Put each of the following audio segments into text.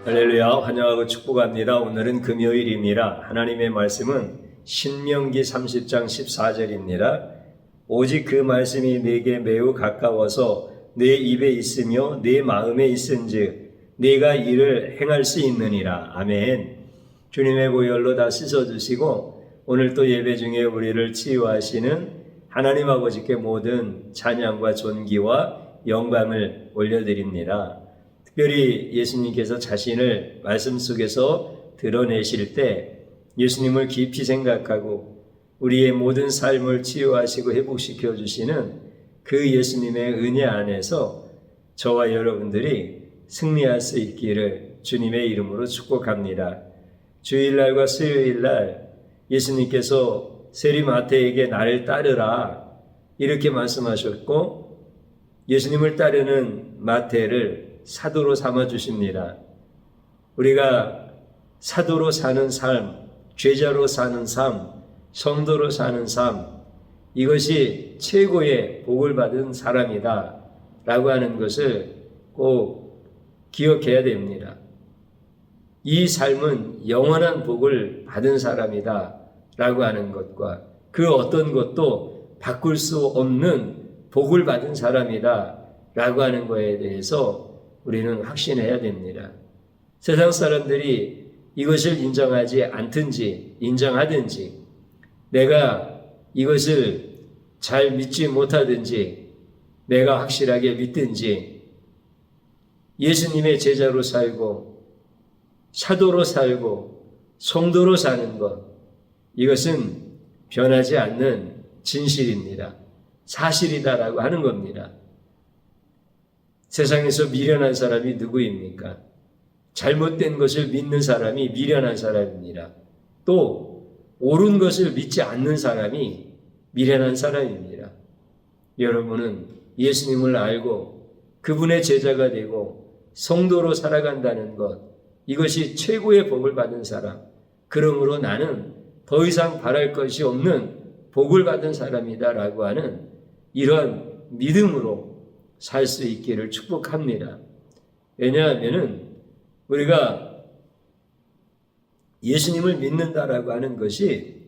할렐루야, 환영하고 축복합니다. 오늘은 금요일입니다. 하나님의 말씀은 신명기 30장 14절입니다. 오직 그 말씀이 내게 매우 가까워서 내 입에 있으며 내 마음에 있은즉 네가 이를 행할 수 있느니라. 아멘. 주님의 보혈로 다 씻어주시고 오늘 또 예배 중에 우리를 치유하시는 하나님 아버지께 모든 찬양과 존귀와 영광을 올려드립니다. 특별히 예수님께서 자신을 말씀 속에서 드러내실 때 예수님을 깊이 생각하고 우리의 모든 삶을 치유하시고 회복시켜 주시는 그 예수님의 은혜 안에서 저와 여러분들이 승리할 수 있기를 주님의 이름으로 축복합니다. 주일날과 수요일날 예수님께서 세리마태에게 나를 따르라 이렇게 말씀하셨고 예수님을 따르는 마태를 사도로 삼아 주십니다. 우리가 사도로 사는 삶, 제자로 사는 삶, 성도로 사는 삶, 이것이 최고의 복을 받은 사람이다 라고 하는 것을 꼭 기억해야 됩니다. 이 삶은 영원한 복을 받은 사람이다 라고 하는 것과 그 어떤 것도 바꿀 수 없는 복을 받은 사람이다 라고 하는 것에 대해서 우리는 확신해야 됩니다. 세상 사람들이 이것을 인정하지 않든지 인정하든지 내가 이것을 잘 믿지 못하든지 내가 확실하게 믿든지 예수님의 제자로 살고 사도로 살고 성도로 사는 것 이것은 변하지 않는 진실입니다. 사실이다라고 하는 겁니다. 세상에서 미련한 사람이 누구입니까? 잘못된 것을 믿는 사람이 미련한 사람입니다. 또 옳은 것을 믿지 않는 사람이 미련한 사람입니다. 여러분은 예수님을 알고 그분의 제자가 되고 성도로 살아간다는 것 이것이 최고의 복을 받은 사람. 그러므로 나는 더 이상 바랄 것이 없는 복을 받은 사람이다라고 하는 이러한 믿음으로 살 수 있기를 축복합니다. 왜냐하면은 우리가 예수님을 믿는다라고 하는 것이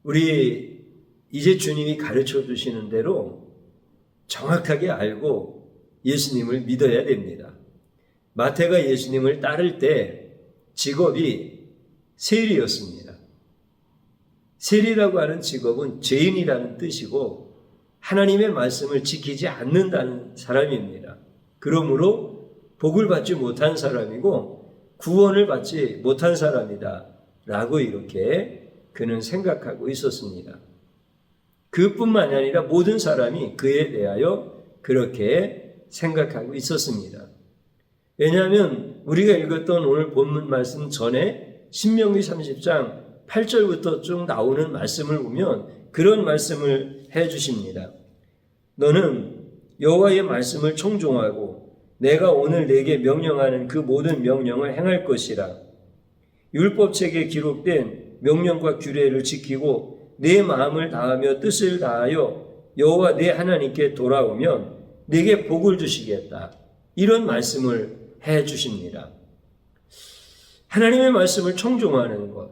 우리 이제 주님이 가르쳐 주시는 대로 정확하게 알고 예수님을 믿어야 됩니다. 마태가 예수님을 따를 때 직업이 세리였습니다. 세리라고 하는 직업은 죄인이라는 뜻이고 하나님의 말씀을 지키지 않는다는 사람입니다. 그러므로 복을 받지 못한 사람이고 구원을 받지 못한 사람이다 라고 이렇게 그는 생각하고 있었습니다. 그뿐만이 아니라 모든 사람이 그에 대하여 그렇게 생각하고 있었습니다. 왜냐하면 우리가 읽었던 오늘 본문 말씀 전에 신명기 30장 8절부터 쭉 나오는 말씀을 보면 그런 말씀을 해 주십니다. 너는 여호와의 말씀을 청종하고 내가 오늘 내게 명령하는 그 모든 명령을 행할 것이라. 율법책에 기록된 명령과 규례를 지키고 내 마음을 다하며 뜻을 다하여 여호와 내 하나님께 돌아오면 내게 복을 주시겠다. 이런 말씀을 해 주십니다. 하나님의 말씀을 청종하는 것,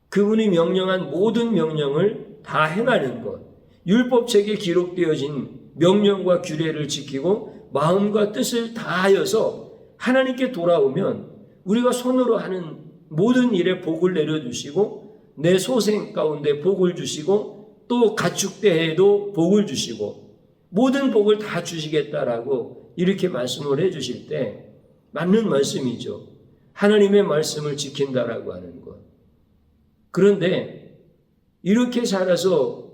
그분이 명령한 모든 명령을 다 행하는 것, 율법책에 기록되어진 명령과 규례를 지키고 마음과 뜻을 다하여서 하나님께 돌아오면 우리가 손으로 하는 모든 일에 복을 내려주시고 내 소생 가운데 복을 주시고 또 가축대에도 복을 주시고 모든 복을 다 주시겠다라고 이렇게 말씀을 해 주실 때 맞는 말씀이죠. 하나님의 말씀을 지킨다라고 하는 것. 그런데 이렇게 살아서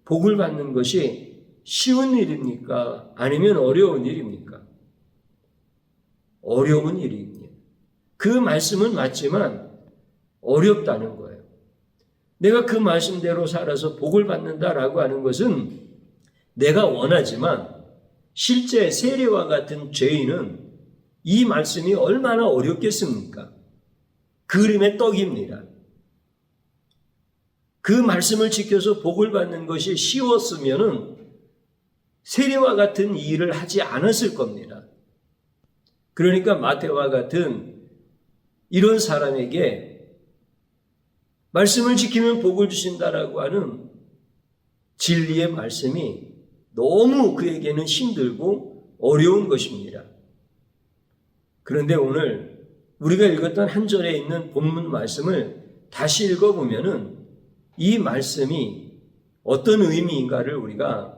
복을 받는 것이 쉬운 일입니까? 아니면 어려운 일입니까? 어려운 일입니다. 그 말씀은 맞지만 어렵다는 거예요. 내가 그 말씀대로 살아서 복을 받는다라고 하는 것은 내가 원하지만 실제 세리와 같은 죄인은 이 말씀이 얼마나 어렵겠습니까? 그림의 떡입니다. 그 말씀을 지켜서 복을 받는 것이 쉬웠으면은 세리와 같은 일을 하지 않았을 겁니다. 그러니까 마태와 같은 이런 사람에게 말씀을 지키면 복을 주신다라고 하는 진리의 말씀이 너무 그에게는 힘들고 어려운 것입니다. 그런데 오늘 우리가 읽었던 한 절에 있는 본문 말씀을 다시 읽어보면은 이 말씀이 어떤 의미인가를 우리가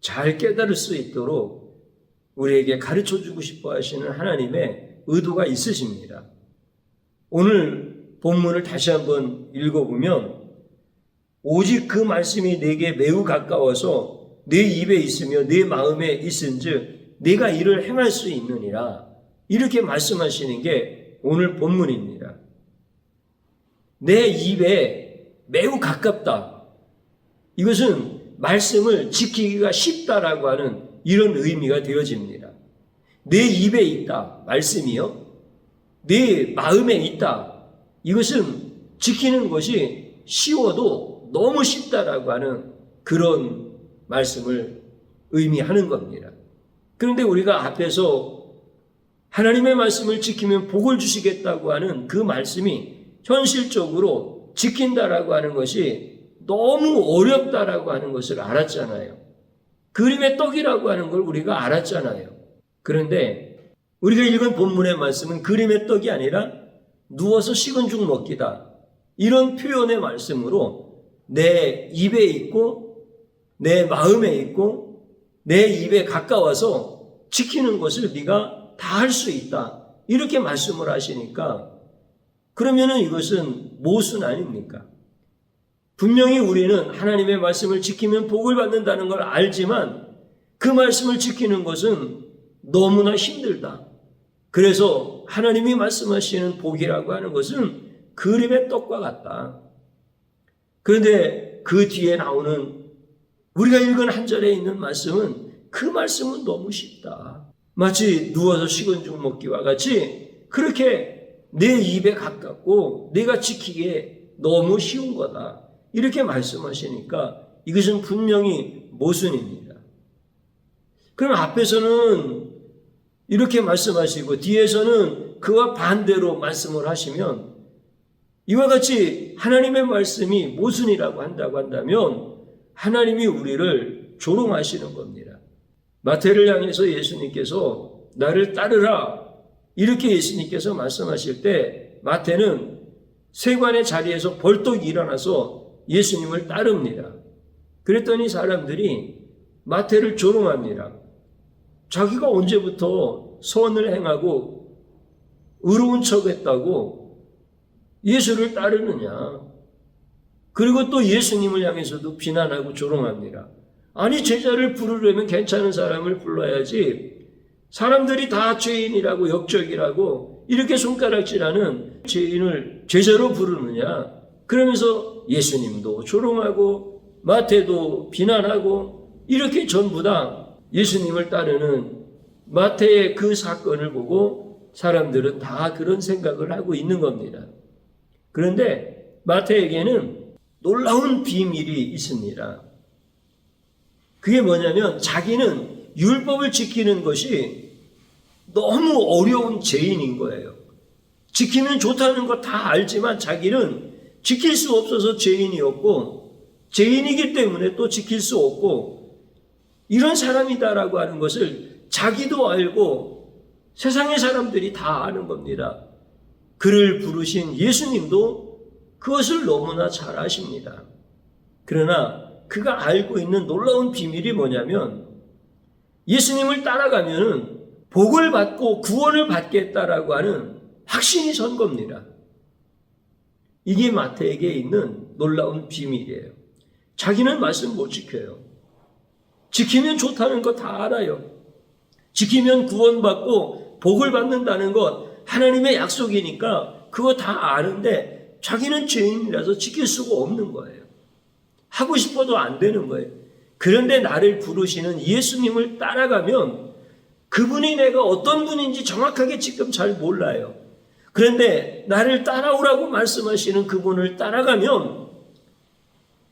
잘 깨달을 수 있도록 우리에게 가르쳐 주고 싶어 하시는 하나님의 의도가 있으십니다. 오늘 본문을 다시 한번 읽어보면 오직 그 말씀이 내게 매우 가까워서 내 입에 있으며 내 마음에 있은즉 내가 이를 행할 수 있느니라, 이렇게 말씀하시는 게 오늘 본문입니다. 내 입에 매우 가깝다. 이것은 말씀을 지키기가 쉽다라고 하는 이런 의미가 되어집니다. 내 입에 있다. 말씀이요. 내 마음에 있다. 이것은 지키는 것이 쉬워도 너무 쉽다라고 하는 그런 말씀을 의미하는 겁니다. 그런데 우리가 앞에서 하나님의 말씀을 지키면 복을 주시겠다고 하는 그 말씀이 현실적으로 지킨다라고 하는 것이 너무 어렵다라고 하는 것을 알았잖아요. 그림의 떡이라고 하는 걸 우리가 알았잖아요. 그런데 우리가 읽은 본문의 말씀은 그림의 떡이 아니라 누워서 식은 죽 먹기다. 이런 표현의 말씀으로 내 입에 있고 내 마음에 있고 내 입에 가까워서 지키는 것을 네가 다 할 수 있다. 이렇게 말씀을 하시니까 그러면은 이것은 모순 아닙니까? 분명히 우리는 하나님의 말씀을 지키면 복을 받는다는 걸 알지만 그 말씀을 지키는 것은 너무나 힘들다. 그래서 하나님이 말씀하시는 복이라고 하는 것은 그림의 떡과 같다. 그런데 그 뒤에 나오는 우리가 읽은 한 절에 있는 말씀은 그 말씀은 너무 쉽다. 마치 누워서 식은 죽 먹기와 같이 그렇게 내 입에 가깝고 내가 지키기에 너무 쉬운 거다. 이렇게 말씀하시니까 이것은 분명히 모순입니다. 그럼 앞에서는 이렇게 말씀하시고 뒤에서는 그와 반대로 말씀을 하시면 이와 같이 하나님의 말씀이 모순이라고 한다면 하나님이 우리를 조롱하시는 겁니다. 마태를 향해서 예수님께서 나를 따르라 이렇게 예수님께서 말씀하실 때 마태는 세관의 자리에서 벌떡 일어나서 예수님을 따릅니다. 그랬더니 사람들이 마태를 조롱합니다. 자기가 언제부터 선을 행하고 의로운 척했다고 예수를 따르느냐. 그리고 또 예수님을 향해서도 비난하고 조롱합니다. 아니 제자를 부르려면 괜찮은 사람을 불러야지 사람들이 다 죄인이라고 역적이라고 이렇게 손가락질하는 죄인을 제자로 부르느냐. 그러면서 예수님도 조롱하고 마태도 비난하고 이렇게 전부 다 예수님을 따르는 마태의 그 사건을 보고 사람들은 다 그런 생각을 하고 있는 겁니다. 그런데 마태에게는 놀라운 비밀이 있습니다. 그게 뭐냐면 자기는 율법을 지키는 것이 너무 어려운 죄인인 거예요. 지키면 좋다는 거 다 알지만 자기는 지킬 수 없어서 죄인이었고 죄인이기 때문에 또 지킬 수 없고 이런 사람이다라고 하는 것을 자기도 알고 세상의 사람들이 다 아는 겁니다. 그를 부르신 예수님도 그것을 너무나 잘 아십니다. 그러나 그가 알고 있는 놀라운 비밀이 뭐냐면 예수님을 따라가면은 복을 받고 구원을 받겠다라고 하는 확신이 선 겁니다. 이게 마태에게 있는 놀라운 비밀이에요. 자기는 말씀 못 지켜요. 지키면 좋다는 거 다 알아요. 지키면 구원받고 복을 받는다는 것 하나님의 약속이니까 그거 다 아는데 자기는 죄인이라서 지킬 수가 없는 거예요. 하고 싶어도 안 되는 거예요. 그런데 나를 부르시는 예수님을 따라가면 그분이 내가 어떤 분인지 정확하게 지금 잘 몰라요. 그런데 나를 따라오라고 말씀하시는 그분을 따라가면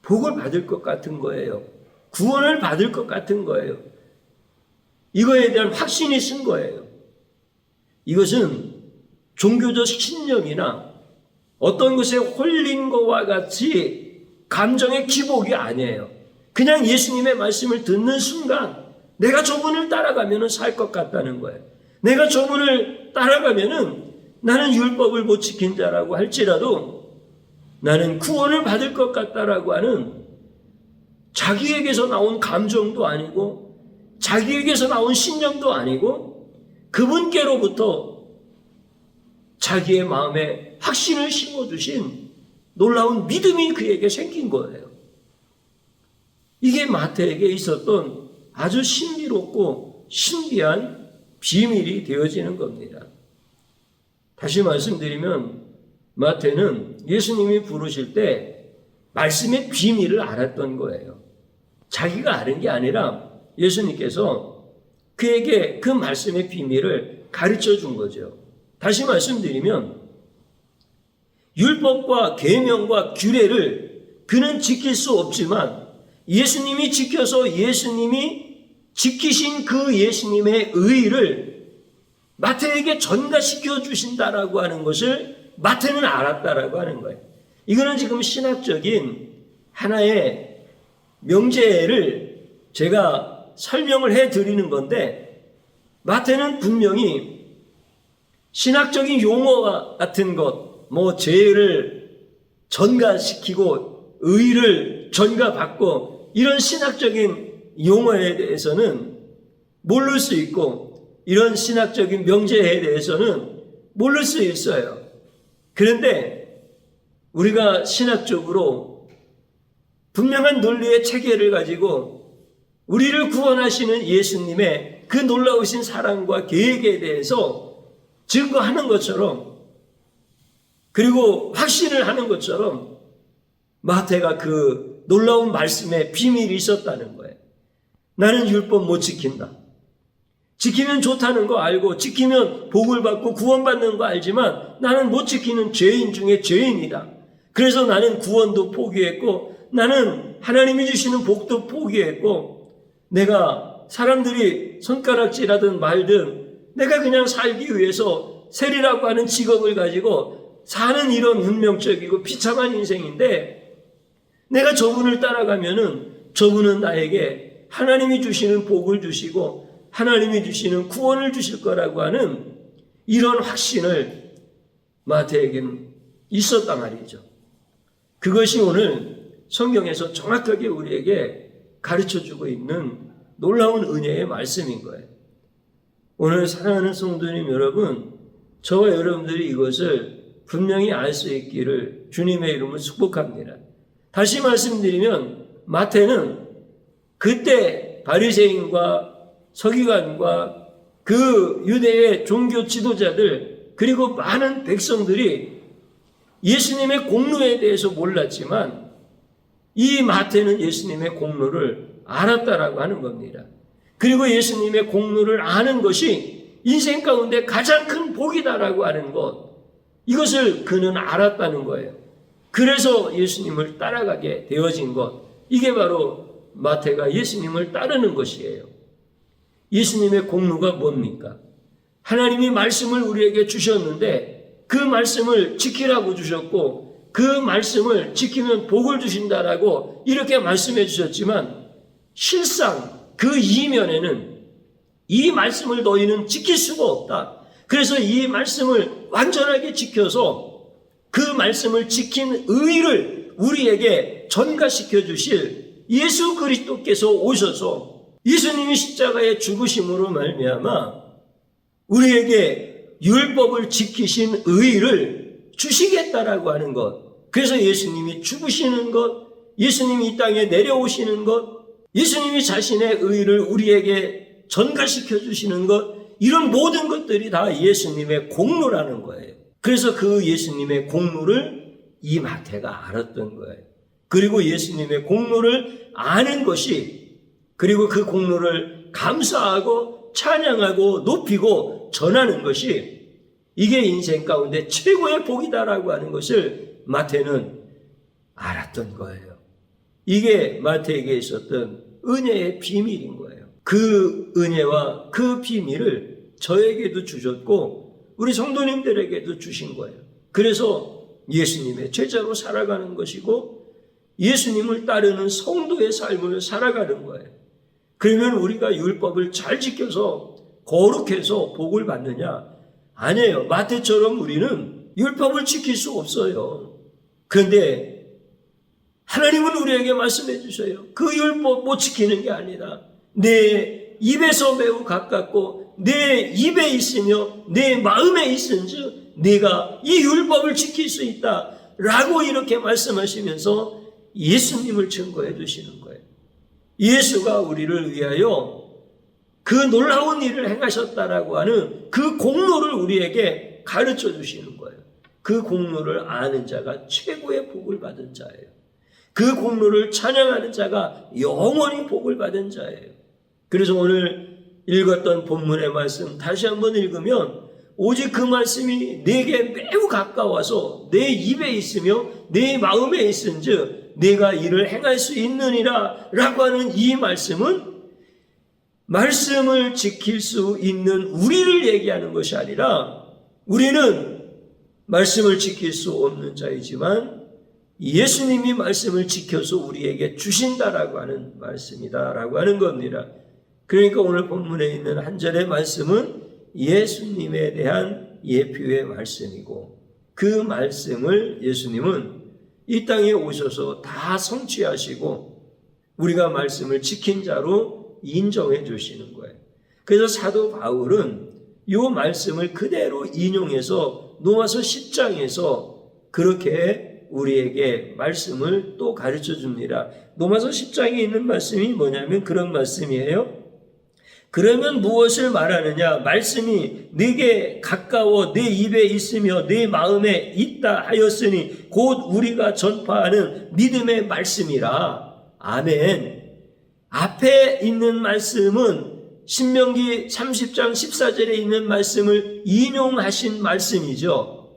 복을 받을 것 같은 거예요. 구원을 받을 것 같은 거예요. 이거에 대한 확신이 쓴 거예요. 이것은 종교적 신념이나 어떤 것에 홀린 것과 같이 감정의 기복이 아니에요. 그냥 예수님의 말씀을 듣는 순간 내가 저분을 따라가면 살 것 같다는 거예요. 내가 저분을 따라가면 나는 율법을 못 지킨 자라고 할지라도 나는 구원을 받을 것 같다라고 하는 자기에게서 나온 감정도 아니고 자기에게서 나온 신념도 아니고 그분께로부터 자기의 마음에 확신을 심어주신 놀라운 믿음이 그에게 생긴 거예요. 이게 마태에게 있었던 아주 신비롭고 신비한 비밀이 되어지는 겁니다. 다시 말씀드리면 마태는 예수님이 부르실 때 말씀의 비밀을 알았던 거예요. 자기가 아는 게 아니라 예수님께서 그에게 그 말씀의 비밀을 가르쳐 준 거죠. 다시 말씀드리면 율법과 계명과 규례를 그는 지킬 수 없지만 예수님이 지켜서 예수님이 지키신 그 예수님의 의의를 마태에게 전가시켜 주신다라고 하는 것을 마태는 알았다라고 하는 거예요. 이거는 지금 신학적인 하나의 명제를 제가 설명을 해드리는 건데 마태는 분명히 신학적인 용어와 같은 것, 죄를 전가시키고 의의를 전가받고 이런 신학적인 용어에 대해서는 모를 수 있고 이런 신학적인 명제에 대해서는 모를 수 있어요. 그런데 우리가 신학적으로 분명한 논리의 체계를 가지고 우리를 구원하시는 예수님의 그 놀라우신 사랑과 계획에 대해서 증거하는 것처럼 그리고 확신을 하는 것처럼 마태가 그 놀라운 말씀에 비밀이 있었다는 거예요. 나는 율법 못 지킨다. 지키면 좋다는 거 알고 지키면 복을 받고 구원받는 거 알지만 나는 못 지키는 죄인 중에 죄인이다. 그래서 나는 구원도 포기했고 나는 하나님이 주시는 복도 포기했고 내가 사람들이 손가락질하든 말든 내가 그냥 살기 위해서 세리라고 하는 직업을 가지고 사는 이런 운명적이고 비참한 인생인데 내가 저분을 따라가면은 저분은 나에게 하나님이 주시는 복을 주시고 하나님이 주시는 구원을 주실 거라고 하는 이런 확신을 마태에게는 있었단 말이죠. 그것이 오늘 성경에서 정확하게 우리에게 가르쳐주고 있는 놀라운 은혜의 말씀인 거예요. 오늘 사랑하는 성도님 여러분, 저와 여러분들이 이것을 분명히 알 수 있기를 주님의 이름으로 축복합니다. 다시 말씀드리면 마태는 그때 바리새인과 서기관과 그 유대의 종교 지도자들 그리고 많은 백성들이 예수님의 공로에 대해서 몰랐지만 이 마태는 예수님의 공로를 알았다라고 하는 겁니다. 그리고 예수님의 공로를 아는 것이 인생 가운데 가장 큰 복이다라고 하는 것, 이것을 그는 알았다는 거예요. 그래서 예수님을 따라가게 되어진 것, 이게 바로 마태가 예수님을 따르는 것이에요. 예수님의 공로가 뭡니까? 하나님이 말씀을 우리에게 주셨는데 그 말씀을 지키라고 주셨고 그 말씀을 지키면 복을 주신다라고 이렇게 말씀해 주셨지만 실상 그 이면에는 이 말씀을 너희는 지킬 수가 없다. 그래서 이 말씀을 완전하게 지켜서 그 말씀을 지킨 의의를 우리에게 전가시켜 주실 예수 그리스도께서 오셔서 예수님이 십자가의 죽으심으로 말미암아 우리에게 율법을 지키신 의의를 주시겠다라고 하는 것. 그래서 예수님이 죽으시는 것, 예수님이 이 땅에 내려오시는 것, 예수님이 자신의 의의를 우리에게 전가시켜 주시는 것, 이런 모든 것들이 다 예수님의 공로라는 거예요. 그래서 그 예수님의 공로를 이 마태가 알았던 거예요. 그리고 예수님의 공로를 아는 것이, 그리고 그 공로를 감사하고 찬양하고 높이고 전하는 것이 이게 인생 가운데 최고의 복이다라고 하는 것을 마태는 알았던 거예요. 이게 마태에게 있었던 은혜의 비밀인 거예요. 그 은혜와 그 비밀을 저에게도 주셨고 우리 성도님들에게도 주신 거예요. 그래서 예수님의 제자로 살아가는 것이고 예수님을 따르는 성도의 삶을 살아가는 거예요. 그러면 우리가 율법을 잘 지켜서 거룩해서 복을 받느냐? 아니에요. 마태처럼 우리는 율법을 지킬 수 없어요. 그런데 하나님은 우리에게 말씀해 주셔요. 그 율법 못 지키는 게 아니라 내 입에서 매우 가깝고 내 입에 있으며 내 마음에 있은즉 네가 이 율법을 지킬 수 있다 라고 이렇게 말씀하시면서 예수님을 증거해 주시는 거예요. 예수가 우리를 위하여 그 놀라운 일을 행하셨다라고 하는 그 공로를 우리에게 가르쳐 주시는 거예요. 그 공로를 아는 자가 최고의 복을 받은 자예요. 그 공로를 찬양하는 자가 영원히 복을 받은 자예요. 그래서 오늘 읽었던 본문의 말씀 다시 한번 읽으면 오직 그 말씀이 내게 매우 가까워서 내 입에 있으며 내 마음에 있은즉 내가 이를 행할 수 있느니라 라고 하는 이 말씀은 말씀을 지킬 수 있는 우리를 얘기하는 것이 아니라 우리는 말씀을 지킬 수 없는 자이지만 예수님이 말씀을 지켜서 우리에게 주신다라고 하는 말씀이다라고 하는 겁니다. 그러니까 오늘 본문에 있는 한 절의 말씀은 예수님에 대한 예표의 말씀이고 그 말씀을 예수님은 이 땅에 오셔서 다 성취하시고 우리가 말씀을 지킨 자로 인정해 주시는 거예요. 그래서 사도 바울은 이 말씀을 그대로 인용해서 로마서 10장에서 그렇게 우리에게 말씀을 또 가르쳐 줍니다. 로마서 10장에 있는 말씀이 뭐냐면 그런 말씀이에요. 그러면 무엇을 말하느냐? 말씀이 네게 가까워 내 입에 있으며 내 마음에 있다 하였으니 곧 우리가 전파하는 믿음의 말씀이라. 아멘. 앞에 있는 말씀은 신명기 30장 14절에 있는 말씀을 인용하신 말씀이죠.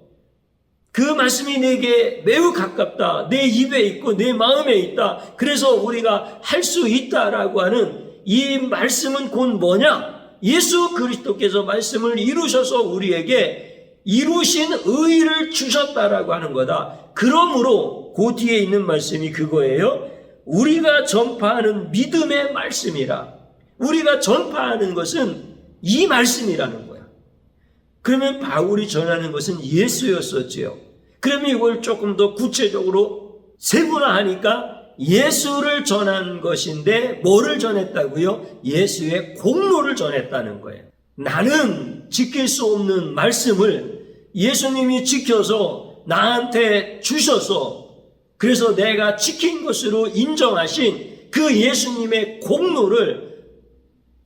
그 말씀이 내게 매우 가깝다. 내 입에 있고 내 마음에 있다. 그래서 우리가 할 수 있다라고 하는 이 말씀은 곧 뭐냐? 예수 그리스도께서 말씀을 이루셔서 우리에게 이루신 의를 주셨다라고 하는 거다. 그러므로 그 뒤에 있는 말씀이 그거예요. 우리가 전파하는 믿음의 말씀이라. 우리가 전파하는 것은 이 말씀이라는 거야. 그러면 바울이 전하는 것은 예수였었지요. 그러면 이걸 조금 더 구체적으로 세분화하니까 예수를 전한 것인데 뭐를 전했다고요? 예수의 공로를 전했다는 거예요. 나는 지킬 수 없는 말씀을 예수님이 지켜서 나한테 주셔서 그래서 내가 지킨 것으로 인정하신 그 예수님의 공로를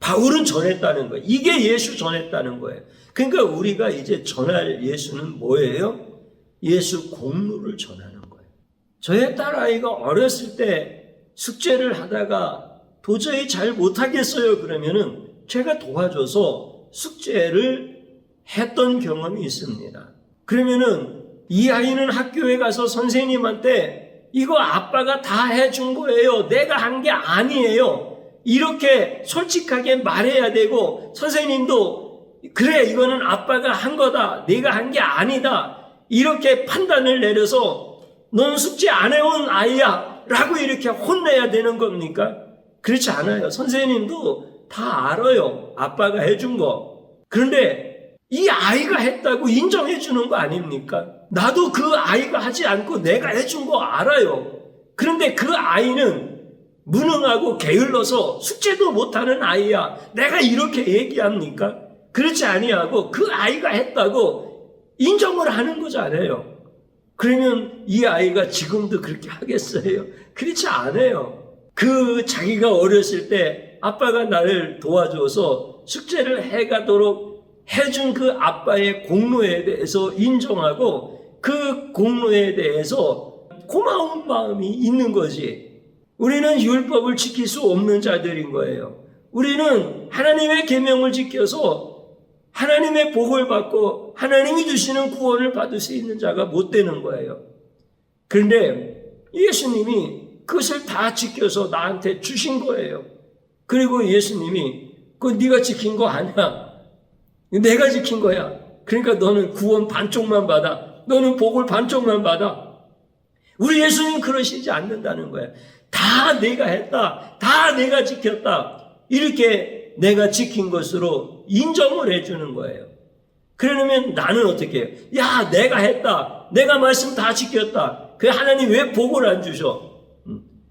바울은 전했다는 거예요. 이게 예수 전했다는 거예요. 그러니까 우리가 이제 전할 예수는 뭐예요? 예수 공로를 전하는 거예요. 저의 딸아이가 어렸을 때 숙제를 하다가 도저히 잘 못하겠어요. 그러면은 제가 도와줘서 숙제를 했던 경험이 있습니다. 그러면은 이 아이는 학교에 가서 선생님한테 이거 아빠가 다 해준 거예요. 내가 한 게 아니에요. 이렇게 솔직하게 말해야 되고 선생님도 그래 이거는 아빠가 한 거다. 내가 한 게 아니다. 이렇게 판단을 내려서 넌 숙제 안 해온 아이야 라고 이렇게 혼내야 되는 겁니까? 그렇지 않아요. 선생님도 다 알아요. 아빠가 해준 거. 그런데 이 아이가 했다고 인정해 주는 거 아닙니까? 나도 그 아이가 하지 않고 내가 해준 거 알아요. 그런데 그 아이는 무능하고 게을러서 숙제도 못하는 아이야. 내가 이렇게 얘기합니까? 그렇지 아니하고 그 아이가 했다고 인정을 하는 거잖아요. 그러면 이 아이가 지금도 그렇게 하겠어요? 그렇지 않아요. 그 자기가 어렸을 때 아빠가 나를 도와줘서 숙제를 해가도록 해준 그 아빠의 공로에 대해서 인정하고 그 공로에 대해서 고마운 마음이 있는 거지. 우리는 율법을 지킬 수 없는 자들인 거예요. 우리는 하나님의 계명을 지켜서 하나님의 복을 받고 하나님이 주시는 구원을 받을 수 있는 자가 못 되는 거예요. 그런데 예수님이 그것을 다 지켜서 나한테 주신 거예요. 그리고 예수님이 그거 네가 지킨 거 아니야. 내가 지킨 거야. 그러니까 너는 구원 반쪽만 받아. 너는 복을 반쪽만 받아. 우리 예수님 그러시지 않는다는 거야. 다 내가 했다. 다 내가 지켰다. 이렇게 내가 지킨 것으로 인정을 해주는 거예요. 그러면 나는 어떻게 해요? 야, 내가 했다. 내가 말씀 다 지켰다. 그 하나님 왜 복을 안 주셔?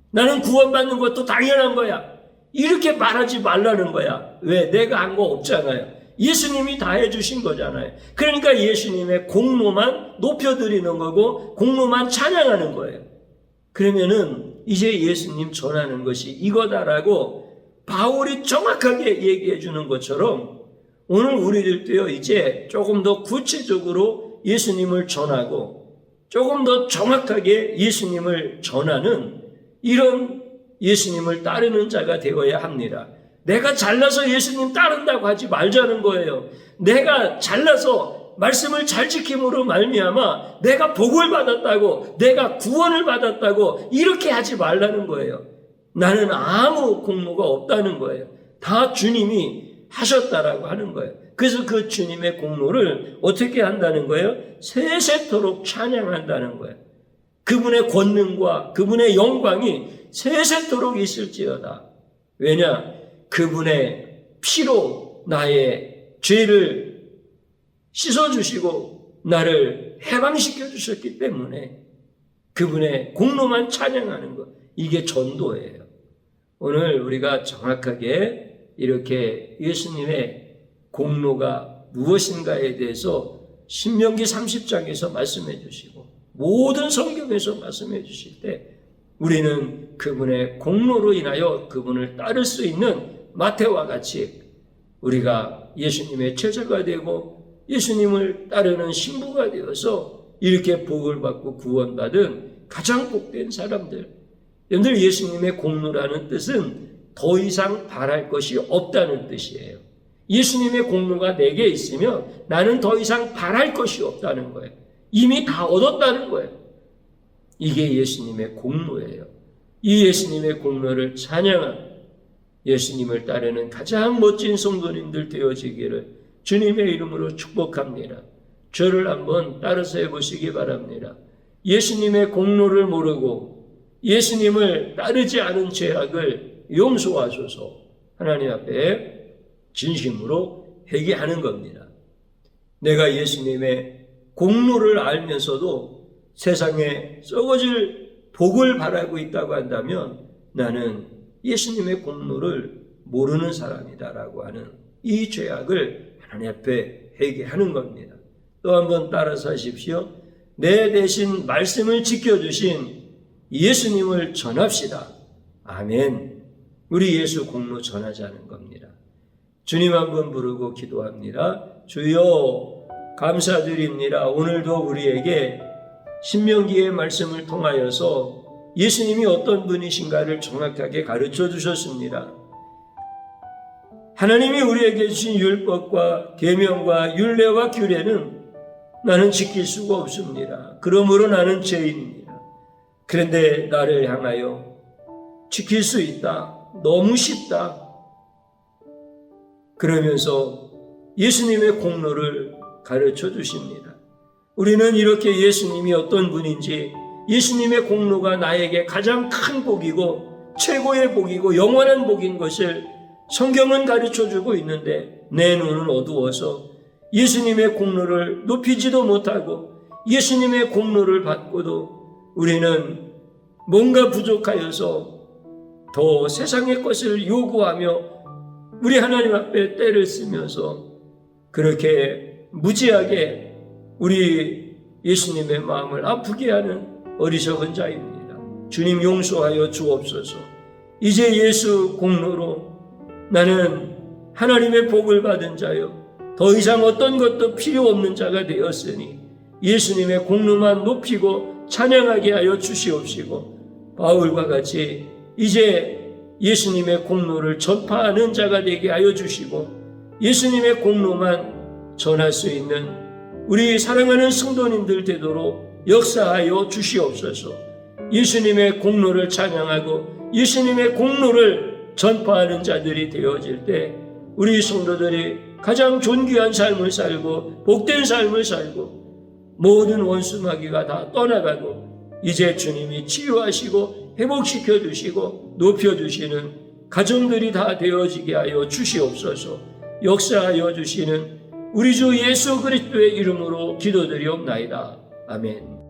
나는 구원받는 것도 당연한 거야. 이렇게 말하지 말라는 거야. 왜? 내가 한 거 없잖아요. 예수님이 다 해주신 거잖아요. 그러니까 예수님의 공로만 높여드리는 거고 공로만 찬양하는 거예요. 그러면은 이제 예수님 전하는 것이 이거다라고 바울이 정확하게 얘기해 주는 것처럼 오늘 우리들도요, 이제 조금 더 구체적으로 예수님을 전하고 조금 더 정확하게 예수님을 전하는 이런 예수님을 따르는 자가 되어야 합니다. 내가 잘나서 예수님 따른다고 하지 말자는 거예요. 내가 잘나서 말씀을 잘 지킴으로 말미암아 내가 복을 받았다고, 내가 구원을 받았다고 이렇게 하지 말라는 거예요. 나는 아무 공로가 없다는 거예요. 다 주님이 하셨다라고 하는 거예요. 그래서 그 주님의 공로를 어떻게 한다는 거예요? 세세토록 찬양한다는 거예요. 그분의 권능과 그분의 영광이 세세토록 있을지어다. 왜냐? 그분의 피로 나의 죄를 씻어주시고 나를 해방시켜 주셨기 때문에 그분의 공로만 찬양하는 것, 이게 전도예요. 오늘 우리가 정확하게 이렇게 예수님의 공로가 무엇인가에 대해서 신명기 30장에서 말씀해 주시고 모든 성경에서 말씀해 주실 때 우리는 그분의 공로로 인하여 그분을 따를 수 있는 마태와 같이 우리가 예수님의 제자가 되고 예수님을 따르는 신부가 되어서 이렇게 복을 받고 구원받은 가장 복된 사람들. 여러분들, 예수님의 공로라는 뜻은 더 이상 바랄 것이 없다는 뜻이에요. 예수님의 공로가 내게 있으면 나는 더 이상 바랄 것이 없다는 거예요. 이미 다 얻었다는 거예요. 이게 예수님의 공로예요. 이 예수님의 공로를 찬양한 예수님을 따르는 가장 멋진 성도님들 되어지기를 주님의 이름으로 축복합니다. 저를 한번 따라서 해보시기 바랍니다. 예수님의 공로를 모르고 예수님을 따르지 않은 죄악을 용서하소서 하나님 앞에 진심으로 회개하는 겁니다. 내가 예수님의 공로를 알면서도 세상에 썩어질 복을 바라고 있다고 한다면 나는 예수님의 공로를 모르는 사람이다라고 하는 이 죄악을 하나님 앞에 회개하는 겁니다. 또 한번 따라서 하십시오. 내 대신 말씀을 지켜주신 예수님을 전합시다. 아멘. 우리 예수 공로 전하자는 겁니다. 주님 한번 부르고 기도합니다. 주여 감사드립니다. 오늘도 우리에게 신명기의 말씀을 통하여서 예수님이 어떤 분이신가를 정확하게 가르쳐 주셨습니다. 하나님이 우리에게 주신 율법과 계명과 율례와 규례는 나는 지킬 수가 없습니다. 그러므로 나는 죄인입니다. 그런데 나를 향하여 지킬 수 있다. 너무 쉽다. 그러면서 예수님의 공로를 가르쳐 주십니다. 우리는 이렇게 예수님이 어떤 분인지, 예수님의 공로가 나에게 가장 큰 복이고 최고의 복이고 영원한 복인 것을 성경은 가르쳐주고 있는데 내 눈은 어두워서 예수님의 공로를 높이지도 못하고 예수님의 공로를 받고도 우리는 뭔가 부족하여서 더 세상의 것을 요구하며 우리 하나님 앞에 때를 쓰면서 그렇게 무지하게 우리 예수님의 마음을 아프게 하는 어리석은 자입니다. 주님 용서하여 주옵소서. 이제 예수 공로로 나는 하나님의 복을 받은 자요, 더 이상 어떤 것도 필요 없는 자가 되었으니 예수님의 공로만 높이고 찬양하게 하여 주시옵시고 바울과 같이 이제 예수님의 공로를 전파하는 자가 되게 하여 주시고 예수님의 공로만 전할 수 있는 우리 사랑하는 성도님들 되도록 역사하여 주시옵소서. 예수님의 공로를 찬양하고 예수님의 공로를 전파하는 자들이 되어질 때 우리 성도들이 가장 존귀한 삶을 살고 복된 삶을 살고 모든 원수 마귀가 다 떠나가고 이제 주님이 치유하시고 회복시켜 주시고 높여 주시는 가정들이 다 되어지게 하여 주시옵소서. 역사하여 주시는 우리 주 예수 그리스도의 이름으로 기도드리옵나이다. 아멘.